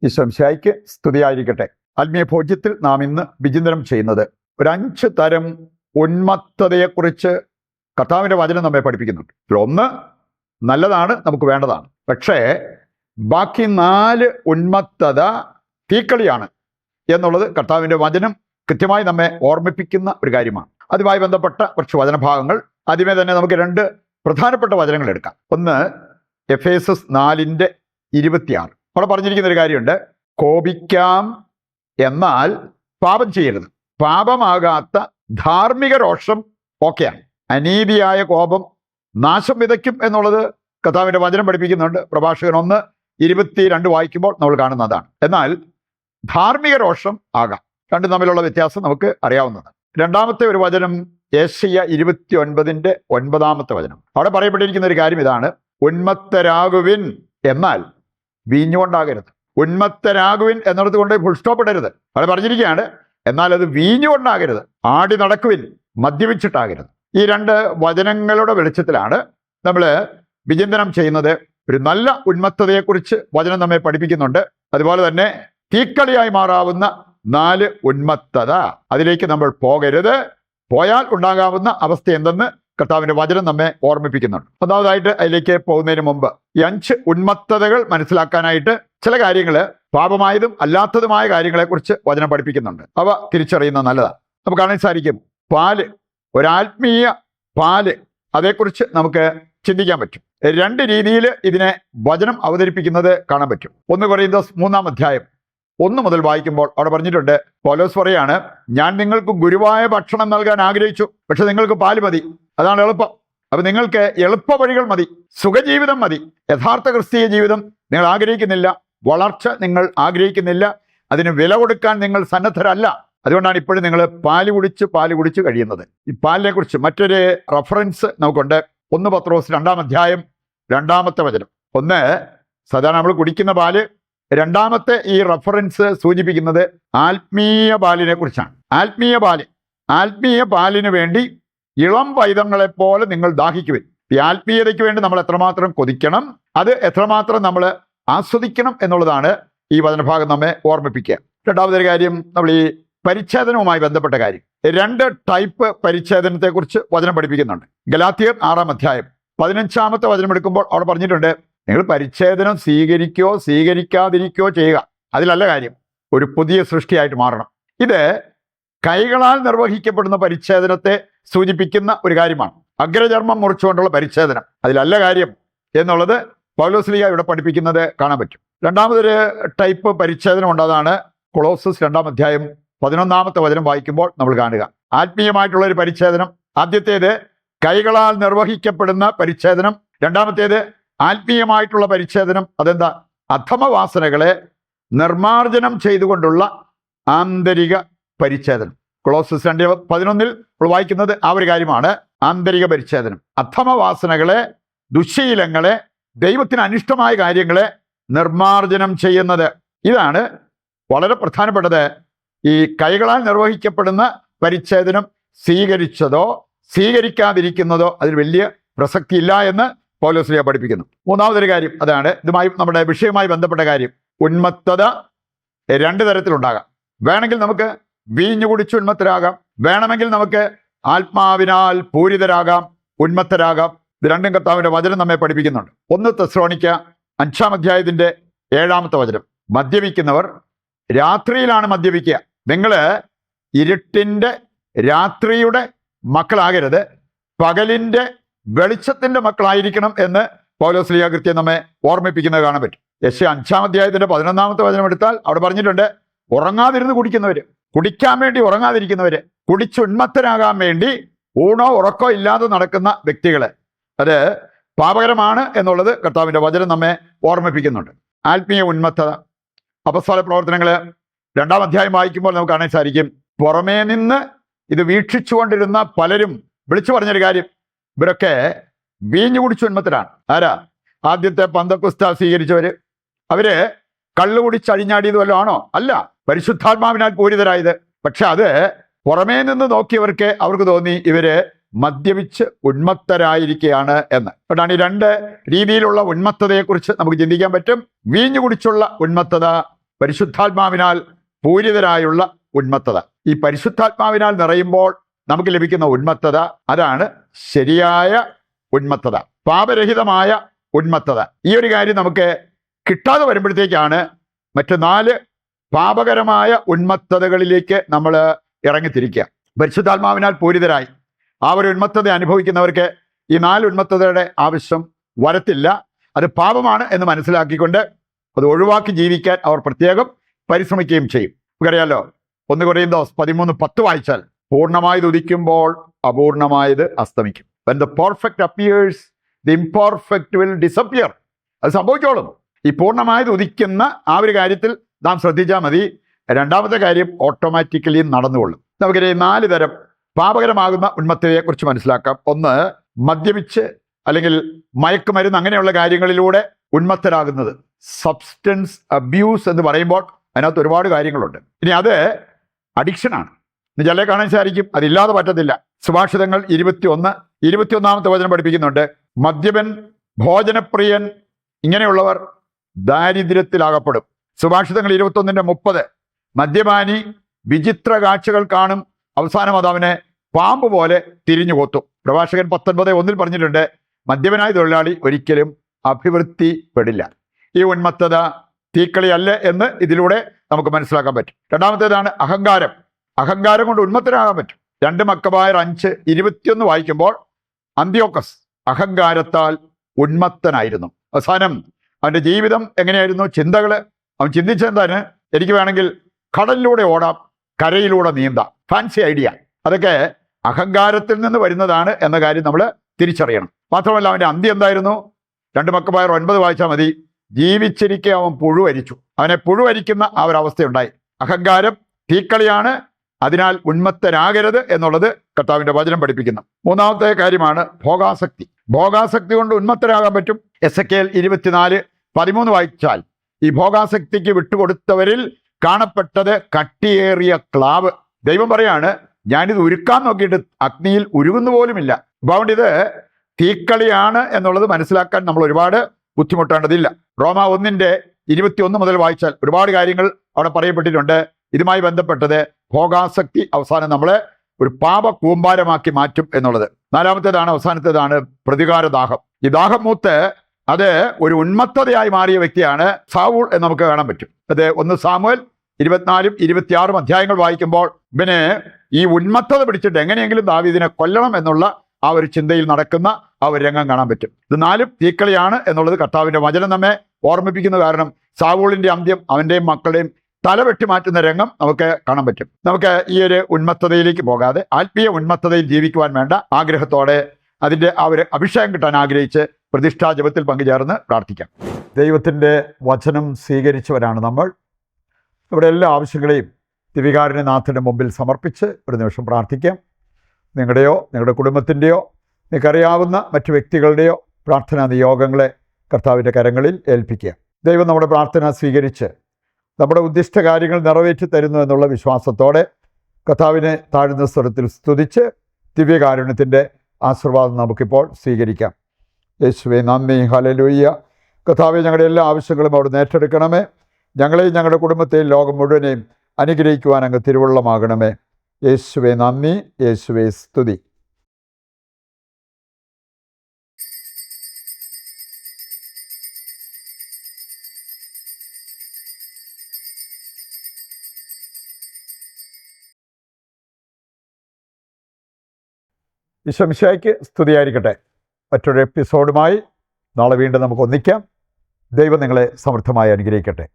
ഈശോമിശിഹായ്ക്ക് സ്തുതിയായിരിക്കട്ടെ. ആത്മീയ ഭോജ്യത്തിൽ നാം ഇന്ന് വിചിന്തനം ചെയ്യുന്നത് ഒരു 5 തരം ഉന്മത്തതയെക്കുറിച്ച് കർത്താവിൻ്റെ വചനം നമ്മെ പഠിപ്പിക്കുന്നുണ്ട്. ഒന്ന് നല്ലതാണ്, നമുക്ക് വേണ്ടതാണ്. പക്ഷേ ബാക്കി 4 ഉന്മത്തത തീക്കളിയാണ് എന്നുള്ളത് കർത്താവിൻ്റെ വചനം കൃത്യമായി നമ്മെ ഓർമ്മിപ്പിക്കുന്ന ഒരു കാര്യമാണ്. അതുമായി ബന്ധപ്പെട്ട കുറച്ച് വചനഭാഗങ്ങൾ ആദ്യമേ തന്നെ നമുക്ക് 2 പ്രധാനപ്പെട്ട വചനങ്ങൾ എടുക്കാം. ഒന്ന് എഫേസസ് 4:26. അവിടെ പറഞ്ഞിരിക്കുന്ന ഒരു കാര്യമുണ്ട്, കോപിക്കാം എന്നാൽ പാപം ചെയ്യരുത്. പാപമാകാത്ത ധാർമ്മിക രോഷം ഓക്കെയാണ്. അനീതിയായ കോപം നാശം വിതയ്ക്കും എന്നുള്ളത് കർത്താവിൻ്റെ വചനം പഠിപ്പിക്കുന്നുണ്ട്. പ്രഭാഷകൻ 1:22 വായിക്കുമ്പോൾ നമ്മൾ കാണുന്നതാണ്. എന്നാൽ ധാർമ്മിക രോഷം ആകാം. രണ്ടും തമ്മിലുള്ള വ്യത്യാസം നമുക്ക് അറിയാവുന്നതാണ്. രണ്ടാമത്തെ ഒരു വചനം യെശയ്യാ 29:9 വചനം. അവിടെ പറയപ്പെട്ടിരിക്കുന്ന ഒരു കാര്യം ഇതാണ്, ഉന്മത്തരാകുവിൻ എന്നാൽ വീഞ്ഞുകൊണ്ടാകരുത്. ഉന്മത്തരാകുവിൻ എന്നിടത്ത് കൊണ്ട് ഫുൾ സ്റ്റോപ്പ് ഇടരുത്. അവിടെ പറഞ്ഞിരിക്കുകയാണ്, എന്നാൽ അത് വീഞ്ഞുകൊണ്ടാകരുത്. ആടി നടക്കുവിൻ, മദ്യപിച്ചിട്ടാകരുത്. ഈ 2 വചനങ്ങളുടെ വെളിച്ചത്തിലാണ് നമ്മൾ വിചിന്തനം ചെയ്യുന്നത്. ഒരു നല്ല ഉന്മത്തതയെക്കുറിച്ച് വചനം നമ്മെ പഠിപ്പിക്കുന്നുണ്ട്. അതുപോലെ തന്നെ തീക്കളിയായി മാറാവുന്ന 4 ഉന്മത്തത, അതിലേക്ക് നമ്മൾ പോകരുത്. പോയാൽ ഉണ്ടാകാവുന്ന അവസ്ഥ എന്തെന്ന് കർത്താവിൻ്റെ വചനം നമ്മെ ഓർമ്മിപ്പിക്കുന്നുണ്ട്. ഒന്നാമതായിട്ട് അതിലേക്ക് പോകുന്നതിന് മുമ്പ് ഈ 5 ഉന്മത്തതകൾ മനസ്സിലാക്കാനായിട്ട് ചില കാര്യങ്ങൾ, പാപമായതും അല്ലാത്തതുമായ കാര്യങ്ങളെക്കുറിച്ച് വചനം പഠിപ്പിക്കുന്നുണ്ട്. അവ തിരിച്ചറിയുന്നത് നല്ലതാണ്. നമുക്ക് കാണാൻ സാധിക്കും, പാല്, ഒരാത്മീയ പാല്, അതേക്കുറിച്ച് നമുക്ക് ചിന്തിക്കാൻ പറ്റും. 2 രീതിയിൽ ഇതിനെ വചനം അവതരിപ്പിക്കുന്നത് കാണാൻ പറ്റും. 1 കൊരിന്ത്യർ 3:1 മുതൽ വായിക്കുമ്പോൾ അവിടെ പറഞ്ഞിട്ടുണ്ട്, പൗലോസ് പറയാണ്, ഞാൻ നിങ്ങൾക്ക് ഗുരുവായ ഭക്ഷണം നൽകാൻ ആഗ്രഹിച്ചു, പക്ഷെ നിങ്ങൾക്ക് പാല് മതി, അതാണ് എളുപ്പം. അപ്പൊ നിങ്ങൾക്ക് എളുപ്പ വഴികൾ മതി, സുഖജീവിതം മതി. യഥാർത്ഥ ക്രിസ്തീയ ജീവിതം നിങ്ങൾ ആഗ്രഹിക്കുന്നില്ല, വളർച്ച നിങ്ങൾ ആഗ്രഹിക്കുന്നില്ല, അതിന് വില കൊടുക്കാൻ നിങ്ങൾ സന്നദ്ധരല്ല. അതുകൊണ്ടാണ് ഇപ്പോഴും നിങ്ങൾ പാല് കുടിച്ച് കഴിയുന്നത്. ഈ പാലിനെ കുറിച്ച് മറ്റൊരു റഫറൻസ് നമുക്കുണ്ട്. 1 പത്രോസ് 2 വചനം. ഒന്ന് സാധാരണ നമ്മൾ കുടിക്കുന്ന പാല്, രണ്ടാമത്തെ ഈ റഫറൻസ് സൂചിപ്പിക്കുന്നത് ആത്മീയ പാലിനെ കുറിച്ചാണ്. ആത്മീയ പാലിന് വേണ്ടി ഇളം പൈതങ്ങളെപ്പോലെ നിങ്ങൾ ദാഹിക്കുവിൻ. ഈ ആത്മീയതയ്ക്ക് വേണ്ടി നമ്മൾ എത്രമാത്രം കൊതിക്കണം, അത് എത്രമാത്രം നമ്മൾ ആസ്വദിക്കണം എന്നുള്ളതാണ് ഈ വചനഭാഗം നമ്മെ ഓർമ്മിപ്പിക്കുക. രണ്ടാമതൊരു കാര്യം, നമ്മൾ ഈ പരിച്ഛേദനവുമായി ബന്ധപ്പെട്ട കാര്യം. 2 ടൈപ്പ് പരിച്ഛേദനത്തെക്കുറിച്ച് വചനം പഠിപ്പിക്കുന്നുണ്ട്. ഗലാത്യർ 6:15 വചനം എടുക്കുമ്പോൾ അവിടെ പറഞ്ഞിട്ടുണ്ട്, നിങ്ങൾ പരിച്ഛേദനം സ്വീകരിക്കാതിരിക്കുകയോ ചെയ്യുക, അതിലല്ല കാര്യം. ഒരു പുതിയ സൃഷ്ടിയായിട്ട് മാറണം. ഇത് കൈകളാൽ നിർവഹിക്കപ്പെടുന്ന പരിച്ഛേദനത്തെ സൂചിപ്പിക്കുന്ന ഒരു കാര്യമാണ്. അഗ്രചർമ്മം മുറിച്ചുകൊണ്ടുള്ള പരിച്ഛേദനം, അതിലല്ല കാര്യം എന്നുള്ളത് പൗലോസ് ഇവിടെ പഠിപ്പിക്കുന്നത് കാണാൻ പറ്റും. രണ്ടാമതൊരു ടൈപ്പ് പരിച്ഛേദനം ഉണ്ട്, അതാണ് കൊളോസസ് 2:11 വചനം വായിക്കുമ്പോൾ നമ്മൾ കാണുക. ആത്മീയമായിട്ടുള്ള ഒരു പരിച്ഛേദനം. ആദ്യത്തേത് കൈകളാൽ നിർവഹിക്കപ്പെടുന്ന പരിച്ഛേദനം. രണ്ടാമത്തേത് ആത്മീയമായിട്ടുള്ള പരിച്ഛേദനം. അതെന്താ? അധമവാസനകളെ നിർമാർജനം ചെയ്തുകൊണ്ടുള്ള ആന്തരിക പരിച്ഛേദനം. കൊളോസസ് 2:11 വായിക്കുന്നത് ആ ഒരു കാര്യമാണ്, ആന്തരിക പരിച്ഛേദനം. അധമവാസനകളെ, ദുശ്ശീലങ്ങളെ, ദൈവത്തിന് അനിഷ്ടമായ കാര്യങ്ങളെ നിർമാർജനം ചെയ്യുന്നത്. ഇതാണ് വളരെ പ്രധാനപ്പെട്ടത്. ഈ കൈകളാൽ നിർവഹിക്കപ്പെടുന്ന പരിച്ഛേദനം സ്വീകരിച്ചതോ സ്വീകരിക്കാതിരിക്കുന്നതോ അതിൽ വലിയ പ്രസക്തിയില്ല എന്ന് പൗലോസ് പഠിപ്പിക്കുന്നു. മൂന്നാമതൊരു കാര്യം അതാണ്, ഇതുമായി നമ്മുടെ വിഷയവുമായി ബന്ധപ്പെട്ട കാര്യം. ഉന്മത്തത 2 തരത്തിലുണ്ടാകാം. വേണമെങ്കിൽ നമുക്ക് വീഞ്ഞു കുടിച്ച് ഉന്മത്തരാകാം, വേണമെങ്കിൽ നമുക്ക് ആത്മാവിനാൽ പൂരിതരാകാം, ഉന്മത്തരാകാം. ഇത് രണ്ടും കർത്താവിൻ്റെ വചനം നമ്മെ പഠിപ്പിക്കുന്നുണ്ട്. 1 തെസ്സലോനിക്ക 5:7 വചനം. മദ്യപിക്കുന്നവർ രാത്രിയിലാണ് മദ്യപിക്കുക. നിങ്ങൾ ഇരുട്ടിൻ്റെ രാത്രിയുടെ മക്കളാകരുത്, പകലിൻ്റെ വെളിച്ചത്തിന്റെ മക്കളായിരിക്കണം എന്ന് പൗലോസ് കൃത്യം നമ്മെ ഓർമ്മിപ്പിക്കുന്നത് കാണാൻ പറ്റും. യെശയ്യാ 5:11 വചനം എടുത്താൽ അവിടെ പറഞ്ഞിട്ടുണ്ട്, ഉറങ്ങാതിരുന്ന് കുടിക്കുന്നവര്, കുടിക്കാൻ വേണ്ടി ഉറങ്ങാതിരിക്കുന്നവര്, കുടിച്ചുന്മത്തരാകാൻ വേണ്ടി ഊണോ ഉറക്കോ ഇല്ലാതെ നടക്കുന്ന വ്യക്തികള്, അത് പാപകരമാണ് എന്നുള്ളത് കർത്താവിൻ്റെ വചനം നമ്മെ ഓർമ്മിപ്പിക്കുന്നുണ്ട്. ആത്മീയ ഉന്മത്തത. അപ്പസ്തോല പ്രവർത്തനങ്ങൾ 2 വായിക്കുമ്പോൾ നമുക്ക് കാണാൻ സാധിക്കും, പുറമേ നിന്ന് ഇത് വീക്ഷിച്ചുകൊണ്ടിരുന്ന പലരും വിളിച്ചു പറഞ്ഞൊരു കാര്യം, ഇവരൊക്കെ വീഞ്ഞു കുടിച്ചു ഉന്മത്തരാണ്. ആരാ? ആദ്യത്തെ പന്തക്കുസ്ത സ്വീകരിച്ചവര്. അവര് കള്ളു കുടിച്ച് അഴിഞ്ഞാടിയത് വല്ലതും ആണോ? അല്ല, പരിശുദ്ധാത്മാവിനാൽ പൂരിതരായത്. പക്ഷെ അത് പുറമേ നിന്ന് നോക്കിയവർക്ക് അവർക്ക് തോന്നി ഇവര് മദ്യപിച്ച് ഉന്മത്തരായിരിക്കുകയാണ് എന്ന്. അതുകൊണ്ടാണ് ഈ 2 രീതിയിലുള്ള ഉന്മത്തതയെക്കുറിച്ച് നമുക്ക് ചിന്തിക്കാൻ പറ്റും. വീഞ്ഞു കുടിച്ചുള്ള ഉന്മത്തത, പരിശുദ്ധാത്മാവിനാൽ പൂരിതരായുള്ള ഉന്മത്തത. ഈ പരിശുദ്ധാത്മാവിനാൽ നിറയുമ്പോൾ നമുക്ക് ലഭിക്കുന്ന ഉന്മത്തത, അതാണ് ശരിയായ ഉന്മത്തത, പാപരഹിതമായ ഉന്മത്തത. ഈ ഒരു കാര്യം നമുക്ക് കിട്ടാതെ വരുമ്പോഴത്തേക്കാണ് മറ്റ് 4 പാപകരമായ ഉന്മത്തതകളിലേക്ക് നമ്മൾ ഇറങ്ങിത്തിരിക്കുക. പരിശുദ്ധാത്മാവിനാൽ പൂരിതരായി ആ ഒരു ഉന്മത്തത അനുഭവിക്കുന്നവർക്ക് ഈ 4 ഉന്മത്തതയുടെ ആവശ്യം വരത്തില്ല. അത് പാപമാണ് എന്ന് മനസ്സിലാക്കിക്കൊണ്ട് അത് ഒഴിവാക്കി ജീവിക്കാൻ അവർ പ്രത്യേകം പരിശ്രമിക്കുകയും ചെയ്യും. നമുക്കറിയാലോ, 1 കൊരിന്ത്യർ 13:10 വായിച്ചാൽ, പൂർണ്ണമായത് ഉദിക്കുമ്പോൾ അപൂർണമായത് അസ്തമിക്കും. When the perfect appears, the imperfect will disappear. അത് സംഭവിച്ചോളും. ഈ പൂർണ്ണമായത് ഉദിക്കുന്ന ആ ഒരു കാര്യത്തിൽ നാം ശ്രദ്ധിച്ചാൽ മതി. രണ്ടാമത്തെ കാര്യം ഓട്ടോമാറ്റിക്കലി നടന്നുകൊള്ളും. നമുക്കറിയാം 4 തരം പാപകരമാകുന്ന ഉന്മത്തതയെക്കുറിച്ച് മനസ്സിലാക്കാം. ഒന്ന്, മദ്യപിച്ച് അല്ലെങ്കിൽ മയക്കുമരുന്ന് അങ്ങനെയുള്ള കാര്യങ്ങളിലൂടെ ഉന്മത്തരാകുന്നത്. സബ്സ്റ്റൻസ് അബ്യൂസ് എന്ന് പറയുമ്പോൾ അതിനകത്ത് ഒരുപാട് കാര്യങ്ങളുണ്ട്. ഇനി അത് അഡിക്ഷനാണ്. ചിലരെ കാണാൻ സാധിക്കും അതില്ലാതെ പറ്റത്തില്ല. സുഭാഷിതങ്ങൾ 21-21 വചനം പഠിപ്പിക്കുന്നുണ്ട്, മദ്യപൻ, ഭോജനപ്രിയൻ ഇങ്ങനെയുള്ളവർ ദാരിദ്ര്യത്തിലാകപ്പെടും. സുഭാഷിതങ്ങൾ 21:30, മദ്യപാനി വിചിത്ര കാഴ്ചകൾ കാണും, അവസാനം അത് അവനെ പാമ്പ് പോലെ തിരിഞ്ഞു കൊത്തും. പ്രഭാഷകൻ 19:1 പറഞ്ഞിട്ടുണ്ട്, മദ്യപനായ തൊഴിലാളി ഒരിക്കലും അഭിവൃദ്ധിപ്പെടില്ല. ഈ ഉന്മത്തത തീക്കളിയല്ല എന്ന് ഇതിലൂടെ നമുക്ക് മനസ്സിലാക്കാൻ പറ്റും. രണ്ടാമത്തേതാണ് അഹങ്കാരം. അഹങ്കാരം കൊണ്ട് ഉന്മത്തനാകാൻ പറ്റും. 2 മക്കബായർ 5:21 വായിക്കുമ്പോൾ, അന്ത്യോക്കസ് അഹങ്കാരത്താൽ ഉന്മത്തനായിരുന്നു. അവസാനം അവൻ്റെ ജീവിതം എങ്ങനെയായിരുന്നു? ചിന്തകള്. അവൻ ചിന്തിച്ചെന്താണ്? എനിക്ക് വേണമെങ്കിൽ കടലിലൂടെ ഓടാം, കരയിലൂടെ നീന്താം. Fancy idea. അതൊക്കെ അഹങ്കാരത്തിൽ നിന്ന് വരുന്നതാണ് എന്ന കാര്യം നമ്മൾ തിരിച്ചറിയണം. മാത്രമല്ല അവൻ്റെ അന്ത്യം എന്തായിരുന്നു? 2 മക്കബായർ 9 വായിച്ചാൽ മതി. ജീവിച്ചിരിക്കെ അവൻ പുഴുവരിച്ചു. അവനെ പുഴുവരിക്കുന്ന ആ ഒരു അവസ്ഥയുണ്ടായി. അഹങ്കാരം തീക്കളിയാണ്. അതിനാൽ ഉന്മത്തരാകരുത് എന്നുള്ളത് കർത്താവിന്റെ വചനം പഠിപ്പിക്കുന്നു. മൂന്നാമത്തെ കാര്യമാണ് ഭോഗാസക്തി. ഭോഗാസക്തി കൊണ്ട് ഉന്മത്തരാകാൻ പറ്റും. എസെക്കിയേൽ 24:13 വായിച്ചാൽ, ഈ ഭോഗാസക്തിക്ക് വിട്ടുകൊടുത്തവരിൽ കാണപ്പെട്ടത് കട്ടിയേറിയ ക്ലാവ്. ദൈവം പറയാണ്, ഞാനിത് ഉരുക്കാൻ നോക്കിയിട്ട് അഗ്നിയിൽ ഉരുകുന്നു പോലുമില്ല. അതുകൊണ്ട് ഇത് തീക്കളിയാണ് എന്നുള്ളത് മനസ്സിലാക്കാൻ നമ്മൾ ഒരുപാട് ബുദ്ധിമുട്ടേണ്ടതില്ല. റോമ 1:21 മുതൽ വായിച്ചാൽ ഒരുപാട് കാര്യങ്ങൾ അവിടെ പറയപ്പെട്ടിട്ടുണ്ട്. ഇതുമായി ബന്ധപ്പെട്ടത് ഭോഗാസക്തി അവസാനം നമ്മളെ ഒരു പാപ കൂമ്പാരമാക്കി മാറ്റും എന്നുള്ളത്. നാലാമത്തേതാണ്, അവസാനത്തേതാണ് പ്രതികാരദാഹം. ഈ ദാഹം മൂത്ത് അത് ഒരു ഉന്മത്തതയായി മാറിയ വ്യക്തിയാണ് സൗൾ എന്ന് നമുക്ക് കാണാൻ പറ്റും. അത് 1 സാമുവേൽ 24-26 അധ്യായങ്ങൾ വായിക്കുമ്പോൾ ഇവന് ഈ ഉന്മത്തത പിടിച്ചിട്ട് എങ്ങനെയെങ്കിലും ദാവീദിനെ കൊല്ലണം എന്നുള്ള ആ ഒരു ചിന്തയിൽ നടക്കുന്ന ആ ഒരു രംഗം കാണാൻ പറ്റും. ഇത് 4 തീക്കളിയാണ് എന്നുള്ളത് കർത്താവിന്റെ വചനം നമ്മെ ഓർമ്മിപ്പിക്കുന്ന കാരണം സാവൂളിന്റെ അന്ത്യം അവന്റെയും മക്കളുടെയും തല വെട്ടിമാറ്റുന്ന രംഗം നമുക്ക് കാണാൻ പറ്റും. നമുക്ക് ഈ ഒരു ഉന്മത്തതയിലേക്ക് പോകാതെ ആത്മീയ ഉന്മത്തതയിൽ ജീവിക്കുവാൻ വേണ്ട ആഗ്രഹത്തോടെ അതിൻ്റെ ആ ഒരു അഭിഷേകം കിട്ടാൻ ആഗ്രഹിച്ച് പ്രതിഷ്ഠാ ജപത്തിൽ പങ്കുചേർന്ന് പ്രാർത്ഥിക്കാം. ദൈവത്തിൻ്റെ വചനം സ്വീകരിച്ചവരാണ് നമ്മൾ. ഇവിടെ എല്ലാ ആവശ്യങ്ങളെയും ദിവികാരുണ്യനാഥൻ്റെ മുമ്പിൽ സമർപ്പിച്ച് ഒരു നിമിഷം പ്രാർത്ഥിക്കാം. നിങ്ങളുടെയോ നിങ്ങളുടെ കുടുംബത്തിൻ്റെയോ നിങ്ങൾക്കറിയാവുന്ന മറ്റു വ്യക്തികളുടെയോ പ്രാർത്ഥനാ നിയോഗങ്ങളെ കർത്താവിൻ്റെ കരങ്ങളിൽ ഏൽപ്പിക്കുക. ദൈവം നമ്മുടെ പ്രാർത്ഥന സ്വീകരിച്ച് നമ്മുടെ ഉദ്ദിഷ്ട കാര്യങ്ങൾ നിറവേറ്റി തരുന്നു എന്നുള്ള വിശ്വാസത്തോടെ കർത്താവിനെ താഴ്ന്ന സ്വരത്തിൽ സ്തുതിച്ച് ദിവ്യകാരുണ്യത്തിൻ്റെ ആശീർവാദം നമുക്കിപ്പോൾ സ്വീകരിക്കാം. യേശുവേ നന്ദി, ഹല്ലേലൂയ. കർത്താവേ, ഞങ്ങളുടെ എല്ലാ ആവശ്യങ്ങളും അവിടെ ഏറ്റെടുക്കണമേ. ഞങ്ങളെയും ഞങ്ങളുടെ കുടുംബത്തെയും ലോകം മുഴുവനെയും അനുഗ്രഹിക്കുവാൻ അങ്ങ് തിരുവുള്ളമാകണമേ. യേശുവേ നന്ദി, യേശുവേ സ്തുതി. ഈശോമിശിഹായ്ക്ക് സ്തുതിയായിരിക്കട്ടെ. മറ്റൊരു എപ്പിസോഡുമായി നാളെ വീണ്ടും നമുക്ക് ഒന്നിക്കാം. ദൈവം നിങ്ങളെ സമൃദ്ധമായി അനുഗ്രഹിക്കട്ടെ.